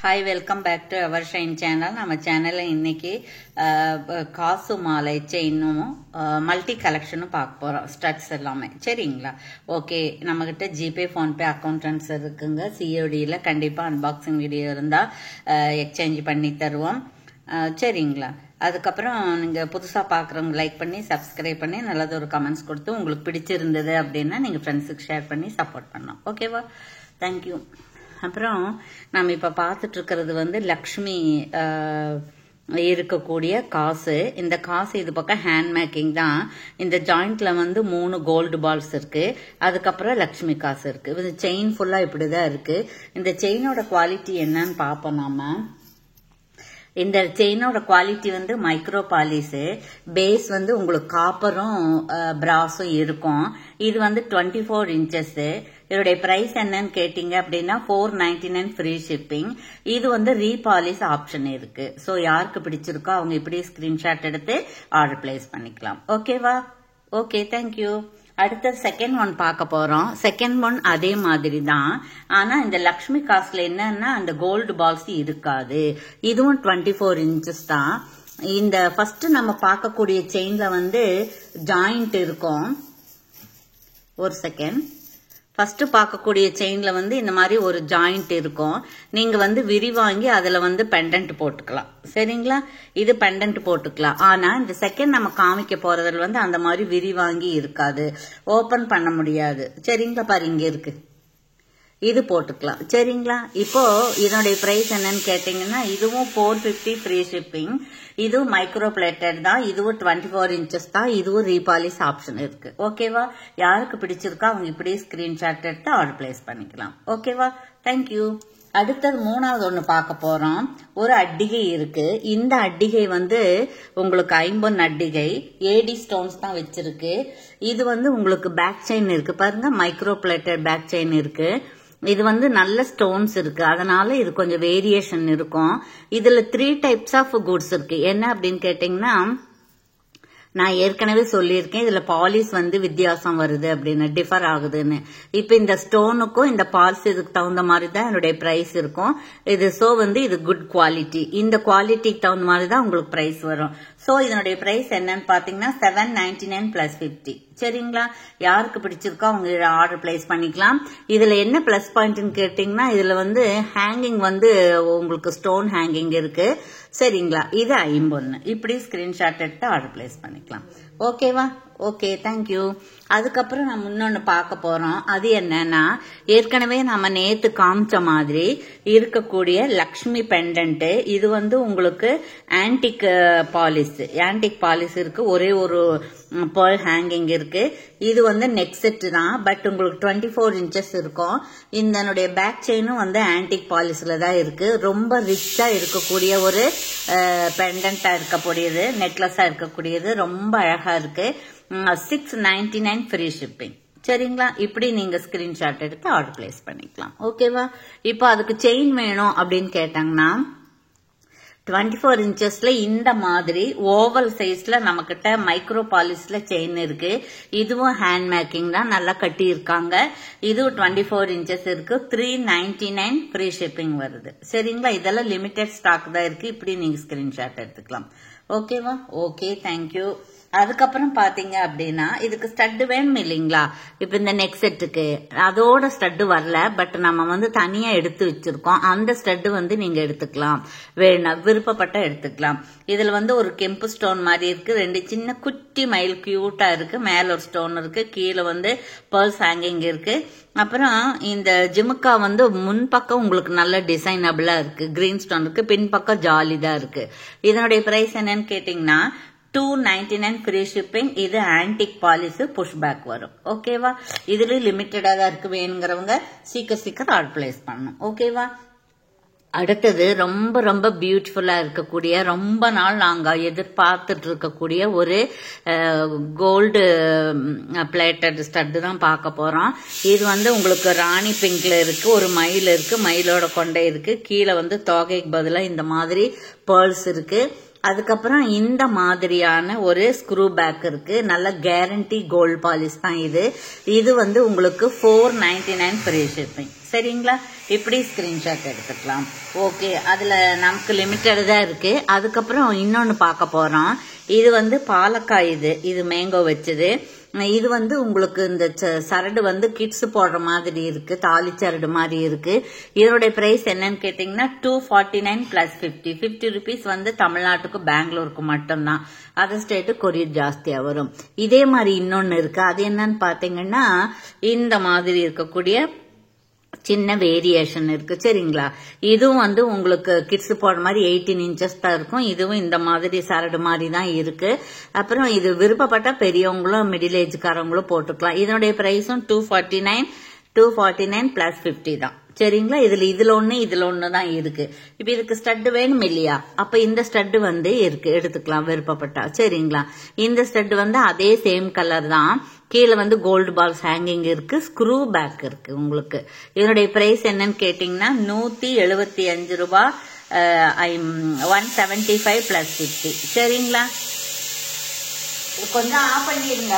Hi, welcome back to our Shine channel. நம்ம சேனல்ல இன்னைக்கு காசு மாலை செயினும் மல்டி கலெக்ஷனும் பார்க்க போறோம். ஸ்டட்ஸ் எல்லாமே சரிங்களா? ஓகே, நம்ம கிட்ட ஜிபே ஃபோன்பே அக்கவுண்ட் ட்ரான்ஸ்ஃபர் இருக்குங்க. சிஓடியில் கண்டிப்பா அன்பாக்சிங் வீடியோ இருந்தா எக்ஸ்சேஞ்ச் பண்ணி தருவோம். சரிங்களா? அதுக்கப்புறம் நீங்க புதுசா பாக்குறவங்க லைக் பண்ணி சப்ஸ்கிரைப் பண்ணி நல்லது ஒரு கமெண்ட்ஸ் கொடுத்து உங்களுக்கு பிடிச்சிருந்தது அப்படின்னா நீங்க ஃப்ரெண்ட்ஸுக்கு ஷேர் பண்ணி சப்போர்ட் பண்ணலாம். ஓகேவா? தேங்க்யூ. அப்புறம் நம்ம இப்ப பார்த்துட்டு இருக்கிறது வந்து லக்ஷ்மி இருக்கக்கூடிய காசு. இந்த காசு இது பக்கம் ஹேண்ட் மேக்கிங் தான். இந்த ஜாயிண்ட்ல வந்து 3 கோல்டு பால்ஸ் இருக்கு. அதுக்கப்புறம் லக்ஷ்மி காசு இருக்கு. இது செயின் ஃபுல்லா இப்படிதான் இருக்கு. இந்த செயினோட குவாலிட்டி என்னன்னு பாப்போம். நாம இந்த செயினோட குவாலிட்டி வந்து மைக்ரோ பாலிஸ் பேஸ் வந்து உங்களுக்கு காப்பரும் பிராஸும் இருக்கும். இது வந்து 24 இன்ச்சஸ். இதோடைய பிரைஸ் என்னன்னு கேட்டீங்க அப்படின்னா 499 ஃப்ரீ ஷிப்பிங். இது வந்து ரீபாலிஷ் ஆப்ஷன் இருக்கு. சோ யாருக்கு பிடிச்சிருக்கோ அவங்க இப்படி ஸ்கிரீன்ஷாட் எடுத்து ஆர்டர் பிளேஸ் பண்ணிக்கலாம். ஓகேவா? Okay, thank you. அடுத்த செகண்ட் ஒன் பார்க்க போறோம். செகண்ட் ஒன் அதே மாதிரி தான். ஆனா இந்த லக்ஷ்மி காசுல என்னன்னா அந்த கோல்டு பால்ஸ் இருக்காது. இதுவும் 24 இன்ச்சஸ் தான். இந்த ஃபர்ஸ்ட் நம்ம பார்க்கக்கூடிய செயின்ல வந்து ஜாயிண்ட் இருக்கும். ஒரு செகண்ட். ஃபர்ஸ்ட் பார்க்கக்கூடிய செயின்ல வந்து இந்த மாதிரி ஒரு ஜாயிண்ட் இருக்கும். நீங்க வந்து விரிவாங்கி அதுல வந்து பெண்டன்ட் போட்டுக்கலாம். சரிங்களா? இது பெண்டன்ட் போட்டுக்கலாம். ஆனா இந்த செகண்ட் நம்ம காமிக்க போறதுல வந்து அந்த மாதிரி விரிவாங்கி இருக்காது. ஓபன் பண்ண முடியாது. சரிங்களா? பாரு, இங்க இருக்கு. இது போட்டுக்கலாம். சரிங்களா? இப்போ இதனுடைய பிரைஸ் என்னன்னு கேட்டீங்கன்னா இதுவும் 450 ஃப்ரீ ஷிப்பிங். இதுவும் மைக்ரோ பிளேட்டட் தான். இதுவும் 24 இன்ச்சஸ் தான். இதுவும் ரீபாலிஷ் ஆப்ஷன் இருக்கு. ஓகேவா? யாருக்கு பிடிச்சிருக்கோ அவங்க இப்படி ஸ்கிரீன்ஷாட் எடுத்து ஆர்டர் பிளேஸ் பண்ணிக்கலாம். ஓகேவா? தேங்க்யூ. அடுத்தது மூணாவது ஒண்ணு பார்க்க போறோம். ஒரு அட்டிகை இருக்கு. இந்த அட்டிகை வந்து உங்களுக்கு 50 அட்டிகை ஏடி ஸ்டோன்ஸ் தான் வச்சிருக்கு. இது வந்து உங்களுக்கு பேக் செயின் இருக்கு. பாருங்க, மைக்ரோ பிளேட்டட் பேக் செயின் இருக்கு. இது வந்து நல்ல ஸ்டோன்ஸ் இருக்கு. அதனால இது கொஞ்சம் வேரியேஷன் இருக்கும். இதுல 3 டைப்ஸ் ஆஃப் குட்ஸ் இருக்கு. என்ன அப்படின்னு கேட்டீங்கன்னா நான் ஏற்கனவே சொல்லியிருக்கேன் இதுல பாலிஷ் வந்து வித்தியாசம் வருது அப்படின்னு, டிஃபர் ஆகுதுன்னு. இப்ப இந்த ஸ்டோனுக்கும் இந்த பாலிஷ் இதுக்கு தகுந்த மாதிரி தான் என்னுடைய பிரைஸ் இருக்கும். இது சோ வந்து இது குட் குவாலிட்டி. இந்த குவாலிட்டிக்கு தகுந்த மாதிரி தான் உங்களுக்கு பிரைஸ் வரும். சோ இதனுடைய பிரைஸ் என்னன்னு பாத்தீங்கன்னா 799 பிளஸ் 50. சரிங்களா? யாருக்கு பிடிச்சிருக்கோ அவங்க ஆர்டர் பிளேஸ் பண்ணிக்கலாம். இதுல என்ன பிளஸ் பாயிண்ட்னு கேட்டீங்கன்னா இதுல வந்து ஹேங்கிங் வந்து உங்களுக்கு ஸ்டோன் ஹேங்கிங் இருக்கு. சரிங்களா? இது 51. இப்படி ஸ்கிரீன்ஷாட் எடுத்து ஆர்டர் பிளேஸ் பண்ணிக்கலாம். ஓகேவா? Okay, thank you. அதுக்கப்புறம் நம்ம இன்னொன்னு பார்க்க போறோம். அது என்னன்னா ஏற்கனவே நம்ம நேத்து காமிச்ச மாதிரி இருக்கக்கூடிய லக்ஷ்மி பெண்டன்ட். இது வந்து உங்களுக்கு ஆன்டிக் பாலிஷ் இருக்கு. ஒரே ஒரு பேர்ல் ஹேங்கிங் இருக்கு. இது வந்து நெக் செட் தான். பட் உங்களுக்கு 24 இன்ச்சஸ் இருக்கும். இதனுடைய பேக் செயினும் வந்து ஆன்டிக் பாலிஷ்ல தான் இருக்கு. ரொம்ப ரிச்சா இருக்கக்கூடிய ஒரு பெண்டன்டா இருக்கக்கூடியது, நெக்லஸா இருக்கக்கூடியது. ரொம்ப அழகா இருக்கு. 699 ஃப்ரீ ஷிப்பிங். சரிங்களா? இப்படி நீங்க ஸ்கிரீன்ஷாட் எடுத்து ஆர்டர் பிளேஸ் பண்ணிக்கலாம். ஓகேவா? இப்போ அதுக்கு செயின் வேணும் அப்படின்னு கேட்டாங்கன்னா 24 இன்ச்சஸ்ல இந்த மாதிரி ஓவல் சைஸ்ல நம்ம கிட்ட மைக்ரோ பாலிஷ்ல செயின் இருக்கு. இதுவும் ஹேண்ட் மேக்கிங் தான். நல்லா கட்டி இருக்காங்க. இதுவும் 24 இன்ச்சஸ் இருக்கு. 399 ஃப்ரீ ஷிப்பிங் வருது. சரிங்களா? இதெல்லாம் லிமிடெட் ஸ்டாக் தான் இருக்கு. இப்படி நீங்க ஸ்கிரீன்ஷாட் எடுத்துக்கலாம். ஓகேவா? Okay, thank you. அதுக்கப்புறம் பாத்தீங்க அப்படின்னா இதுக்கு ஸ்டட் வேணும் இல்லைங்களா? இப்ப இந்த நெக் செட்டுக்கு அதோட ஸ்டட் வரல. பட் நம்ம வந்து தனியா எடுத்து வச்சிருக்கோம். அந்த ஸ்டட் வந்து நீங்க எடுத்துக்கலாம். வேணும் விருப்பப்பட்ட எடுத்துக்கலாம். இதுல வந்து ஒரு கெம்பு ஸ்டோன் மாதிரி இருக்கு. 2 சின்ன குட்டி மயில் கியூட்டா இருக்கு. மேல ஒரு ஸ்டோன் இருக்கு. கீழே வந்து பர்ஸ் ஹேங்கிங் இருக்கு. அப்புறம் இந்த ஜிமுக்கா வந்து முன்பக்கம் உங்களுக்கு நல்ல டிசைனபிளா இருக்கு. கிரீன் ஸ்டோன் இருக்கு. பின்பக்கம் ஜாலி தான் இருக்கு. இதனுடைய பிரைஸ் என்னன்னு கேட்டீங்கன்னா 299 ஃப்ரீ ஷிப்பிங். இது ஆன்டிக் பாலிஷ் புஷ் பேக் வரும். ஓகேவா? இதுல லிமிட்டடா தான் இருக்கு. வேணுங்கிறவங்க சீக்கிரம் ஆர்டர் பிளேஸ் பண்ணணும். ஓகேவா? அடுத்தது ரொம்ப ரொம்ப பியூட்டிஃபுல்லா இருக்கக்கூடிய, ரொம்ப நாள் நாங்க எதிர்பார்த்துட்டு இருக்கக்கூடிய ஒரு கோல்டு பிளேட்டட் ஸ்டட் தான் பார்க்க போறோம். இது வந்து உங்களுக்கு ராணி பிங்க்ல இருக்கு. ஒரு மயில் இருக்கு. மயிலோட கொண்டை இருக்கு. கீழே வந்து தொகைக்கு பதிலா இந்த மாதிரி பேர்ல்ஸ் இருக்கு. அதுக்கப்புறம் இந்த மாதிரியான ஒரு ஸ்க்ரூ பேக் இருக்கு. நல்ல கேரண்டி கோல்ட் பாலிஷ் தான் இது. இது வந்து உங்களுக்கு 499 ஃப்ரீ ஷிப்பிங். சரிங்களா? இப்படி ஸ்கிரீன்ஷாட் எடுத்துக்கலாம். ஓகே, அதுல நமக்கு லிமிட்டட் தான் இருக்கு. அதுக்கப்புறம் இன்னொன்னு பார்க்க போறோம். இது வந்து பாலக்காய், இது மேங்கோ வச்சது. இது வந்து உங்களுக்கு இந்த சரடு வந்து கிட்ஸ் போடுற மாதிரி இருக்கு, தாலி சரடு மாதிரி இருக்கு. இதனுடைய பிரைஸ் என்னன்னு கேட்டீங்கன்னா 249 பிளஸ் 50 rupees வந்து தமிழ்நாட்டுக்கு பெங்களூருக்கு மட்டும்தான். அதர் ஸ்டேட்டு கொரியர் ஜாஸ்தியா வரும். இதே மாதிரி இன்னொன்னு இருக்கு. அது என்னன்னு பாத்தீங்கன்னா இந்த மாதிரி இருக்கக்கூடிய சின்ன வேரியேஷன் இருக்கு. சரிங்களா? இதுவும் வந்து உங்களுக்கு கிட்ஸ் போடுற மாதிரி 18 inches தான் இருக்கும். இதுவும் இந்த மாதிரி சரடு மாதிரி தான் இருக்கு. அப்புறம் இது விருப்பப்பட்ட பெரியவங்களும் மிடில் ஏஜ்காரங்களும் போட்டுக்கலாம். இதனுடைய பிரைஸும் 249 பிளஸ் 50 தான். சரிங்களா? இதுல ஒண்ணு தான் இருக்கு. இப்ப இதுக்கு ஸ்டட் வேணும் இல்லையா? அப்ப இந்த ஸ்டட் வந்து இருக்கு, எடுத்துக்கலாம் விருப்பப்பட்டா. சரிங்களா? இந்த ஸ்டட் வந்து அதே சேம் கலர் தான். கீழே வந்து கோல்டு பால்ஸ் ஹேங்கிங் இருக்கு, ஸ்க்ரூ பேக் இருக்கு உங்களுக்கு. இதனுடைய பிரைஸ் என்னன்னு கேட்டீங்கன்னா 175 ரூபாய், 175 பிளஸ் 50. சரிங்களா? கொஞ்சம் ஆஃப் பண்ணிடுங்க.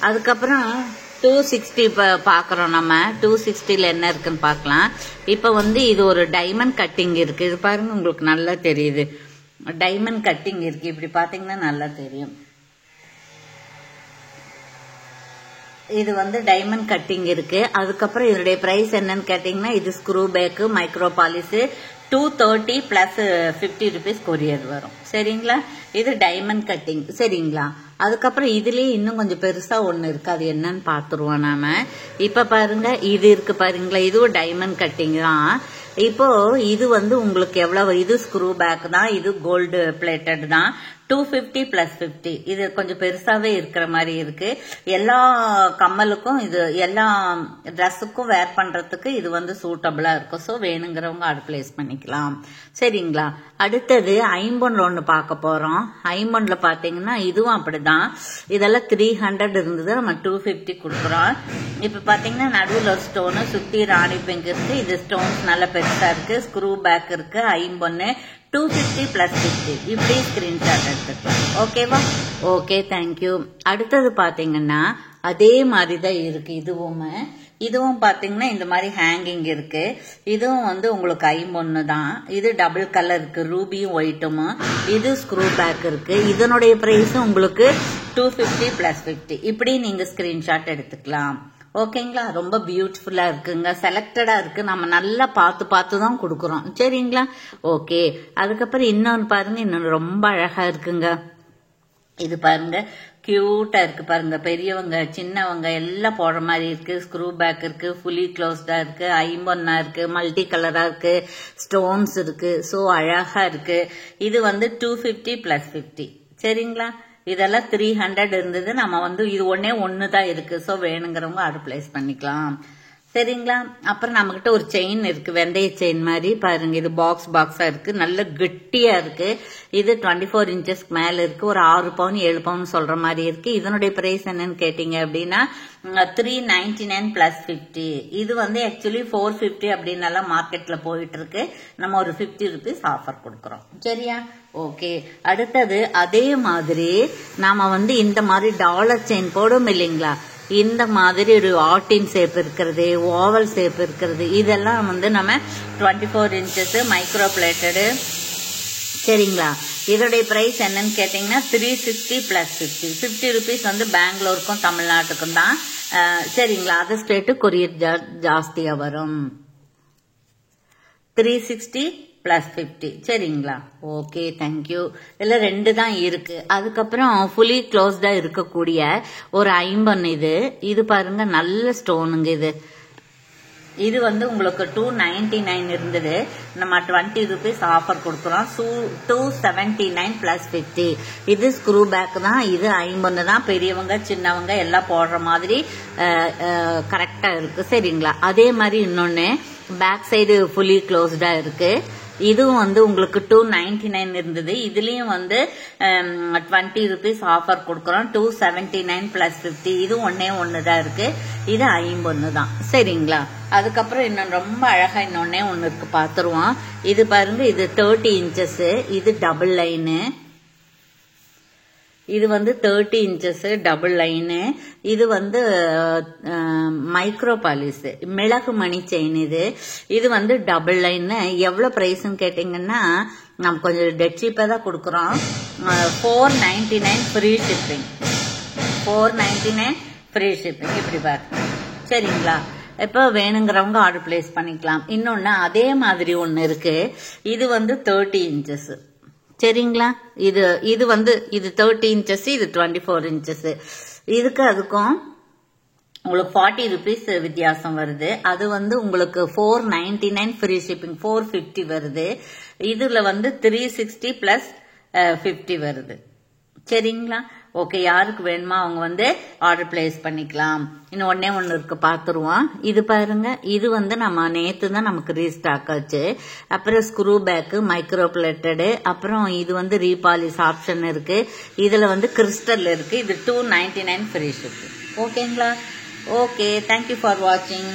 அதுக்கப்புறம் 260 பாக்குறோம். நம்ம 260ல என்ன இருக்குன்னு பாக்கலாம். இப்ப வந்து இது ஒரு டைமண்ட் கட்டிங் இருக்கு. இது பாருங்க, உங்களுக்கு நல்லா தெரியுது. டைமண்ட் கட்டிங் இருக்கு. இப்படி பாத்தீங்கன்னா நல்லா தெரியும். இது வந்து டைமண்ட் கட்டிங் இருக்கு. அதுக்கப்புறம் இதனுடைய பிரைஸ் என்னன்னு கேட்டீங்கன்னா இது screw pack micro polish 230 plus 50 rupees courier வரும். சரிங்களா? இது டைமண்ட் கட்டிங். சரிங்களா? அதுக்கப்புறம் இதுலயே இன்னும் கொஞ்சம் பெருசா ஒண்ணு இருக்கு. அது என்னன்னு பாத்துருவோம் நாம. இப்ப பாருங்க, இது இருக்கு பாருங்களா, இதுவும் டைமண்ட் கட்டிங் தான். இப்போ இது வந்து உங்களுக்கு எவ்வளவு, இது ஸ்க்ரூ பேக் தான், இது கோல்டு பிளேட்டட் தான். 250 பிளஸ் 50. இது கொஞ்சம் பெருசாவே இருக்கிற மாதிரி இருக்கு. எல்லா கம்மலுக்கும், இது எல்லா ட்ரெஸ்ஸுக்கும் வேர் பண்றதுக்கு இது வந்து சூட்டபிளா இருக்கும். ஸோ வேணுங்கிறவங்க ஆர்டர் பிளேஸ் பண்ணிக்கலாம். சரிங்களா? அடுத்தது ஐம்பொன்ல ஒண்ணு பார்க்க போறோம். ஐம்பொன்ல பாத்தீங்கன்னா இதுவும் அப்படிதான். இதெல்லாம் 300 இருந்தது, நம்ம 250 கொடுக்குறோம். இப்ப பாத்தீங்கன்னா நடுவில் ஒரு ஸ்டோனு, சுத்தி ராணி பிங்க் இருக்கு. இது ஸ்டோன்ஸ் நல்ல பெருசா இருக்கு. ஸ்க்ரூ பேக் இருக்கு. ஐம்பொன்னு 250 பிளஸ் 50. இப்படி ஸ்கிரீன்ஷாட் எடுத்துக்கலாம். ஓகேவா? Okay, thank you. அடுத்தது பாத்தீங்கன்னா அதே மாதிரிதான் இருக்கு. இதுவும் பாத்தீங்கன்னா இந்த மாதிரி ஹேங்கிங் இருக்கு. இதுவும் வந்து உங்களுக்கு ஐம்பொன்னு தான். இது டபுள் கலர் இருக்கு, ரூபியும் ஒயிட்டும். இது ஸ்க்ரூ பேக் இருக்கு. இதனுடைய பிரைஸும் உங்களுக்கு 250 பிளஸ் 50. இப்படி நீங்க ஸ்கிரீன்ஷாட் எடுத்துக்கலாம். ஓகேங்களா? ரொம்ப பியூட்டிஃபுல்லா இருக்குங்க. செலக்டடா இருக்கு. நம்ம நல்லா பார்த்து தான் கொடுக்குறோம். சரிங்களா? ஓகே. அதுக்கப்புறம் இன்னொன்னு பாருங்க, இன்னொன்னு ரொம்ப அழகா இருக்குங்க. இது பாருங்க, கியூட்டா இருக்கு பாருங்க. பெரியவங்க சின்னவங்க எல்லாம் போடுற மாதிரி இருக்கு. ஸ்க்ரூ பேக் இருக்கு, ஃபுல்லி க்ளோஸ்டா இருக்கு, ஐம்பொன்னா இருக்கு, மல்டி கலரா இருக்கு, ஸ்டோன்ஸ் இருக்கு. சோ அழகா இருக்கு. இது வந்து 250 பிளஸ் 50. சரிங்களா? இதெல்லாம் 300 இருந்தது. நம்ம வந்து இது ஒண்ணு தான் இருக்கு. சோ வேணுங்கிறவங்க ஆர்டர் பிளேஸ் பண்ணிக்கலாம். சரிங்களா? அப்புறம் நம்ம கிட்ட ஒரு செயின் இருக்கு, வெந்தய செயின் மாதிரி பாருங்க. இது பாக்ஸா இருக்கு, நல்ல கெட்டியா இருக்கு. இது 24 inches மேல இருக்கு. ஒரு 6 பவுன் 7 பவுன் சொல்ற மாதிரி இருக்கு. இதனுடைய பிரைஸ் என்னன்னு கேட்டீங்க அப்படின்னா 399 பிளஸ் 50. இது வந்து ஆக்சுவலி 450 அப்படின்னு எல்லாம் மார்க்கெட்ல போயிட்டு இருக்கு. நம்ம ஒரு 50 rupees ஆஃபர் கொடுக்கறோம். சரியா? ஓகே. அடுத்தது அதே மாதிரி நாம வந்து இந்த மாதிரி டாலர் செயின் போடும் இல்லைங்களா, இந்த மாதிரி ஒரு ஆர்டின் ஷேப் இருக்கிறது, ஓவல் ஷேப் இருக்கிறது, இதெல்லாம் வந்து நம்ம 24 inches மைக்ரோ பிளேட்டடு. சரிங்களா? இதோடைய பிரைஸ் என்னன்னு கேட்டீங்கன்னா 360 பிளஸ் 50 rupees வந்து பெங்களூருக்கும் தமிழ்நாட்டுக்கும் தான். சரிங்களா? அதர் ஸ்டேட்டு கொரியர் ஜாஸ்தியா வரும். 360 பிளஸ் 50. சரிங்களா? Okay, thank you. இதுல 2 தான் இருக்கு. அதுக்கப்புறம் ஃபுல்லி க்ளோஸ்டா இருக்கக்கூடிய ஒரு ஐம்பொன். இது பாருங்க, நல்ல ஸ்டோனுங்க. இது வந்து உங்களுக்கு 299 இருந்தது. நம்ம 20 rupees ஆஃபர் கொடுக்குறோம். 279 பிளஸ் 50. இது ஸ்க்ரூ பேக் தான். இது ஐம்பொன்னு தான். பெரியவங்க சின்னவங்க எல்லாம் போடுற மாதிரி கரெக்டா இருக்கு. சரிங்களா? அதே மாதிரி இன்னொன்னு பேக் சைடு ஃபுல்லி க்ளோஸ்டா இருக்கு. இதுவும் வந்து உங்களுக்கு 299 இருந்தது. இதுலயும் வந்து 20 rupees ஆஃபர் கொடுக்கறோம். 279 plus 50. இது ஒன்னே ஒண்ணுதான் இருக்கு. இது 51 தான். சரிங்களா? அதுக்கப்புறம் இன்னும் ரொம்ப அழகா இன்னொன்னே ஒண்ணு இருக்கு, பாத்துருவோம். இது பாருங்க, இது 30 inches. இது டபுள் லைனு. இது வந்து 30 inches டபுள் லைனு. இது வந்து மைக்ரோ பாலிஸ் மிளகு மணி செயின். இது வந்து டபுள் லைன். எவ்வளவு பிரைஸ்ன்னு கேட்டீங்கன்னா நம்ம கொஞ்சம் டெட் சீப்பா தான் கொடுக்குறோம். 499 ஃப்ரீ ஷிப்பிங். 499 free shipping. இப்படி பாருங்க. சரிங்களா? இப்போ வேணுங்கிறவங்க ஆர்டர் பிளேஸ் பண்ணிக்கலாம். இன்னொன்னு அதே மாதிரி ஒன்னு இருக்கு. இது வந்து 30 inches. சரிங்களா? இது வந்து இது 30 inches, இது 24 inches. இதுக்கு அதுக்கும் உங்களுக்கு 40 rupees வித்தியாசம் வருது. அது வந்து உங்களுக்கு 499 ஃப்ரீ ஷிப்பிங் 450 வருது. இதுல வந்து 360 plus 50 வருது. சரிங்களா? ஓகே, யாருக்கு வேணுமா அவங்க வந்து ஆர்டர் பிளேஸ் பண்ணிக்கலாம். இன்னும் ஒன்னே ஒன்னு இருக்கு, பாத்துருவோம். இது பாருங்க, இது வந்து நம்ம நேத்து தான் நமக்கு ரீஸ்டாக் ஆச்சு. அப்புறம் ஸ்க்ரூ பேக் மைக்ரோ பிளேட்டடு. அப்புறம் இது வந்து ரீபாலிஷ் ஆப்ஷன் இருக்கு. இதுல வந்து கிறிஸ்டல் இருக்கு. இது 299 ஃப்ரீ ஷிப்பிங். ஓகேங்களா? ஓகே, தேங்க்யூ ஃபார் வாட்சிங்.